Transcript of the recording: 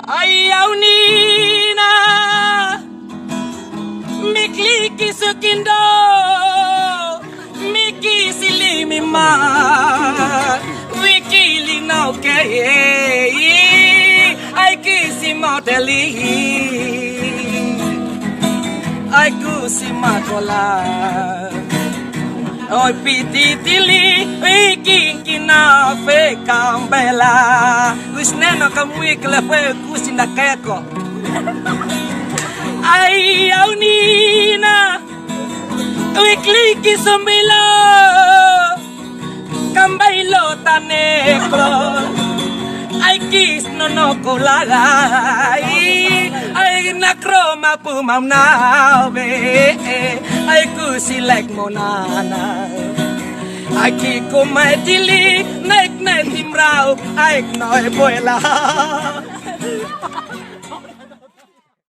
Ayaw nina Mikli kisukindo Miki silimi ma Wikili no ke Ay kisi modeli Ay kusi makola Oi piti tili Wiki kina fe kambela Wisneno kamui kele fe kusi na keko Ay au nina Wikli kisomilo Kambailo taneko Ay kis no kulaga Ay nakroma pumam na be Ay kusilek monana Ay kiko may dili Naik timrao Ay knoy boyla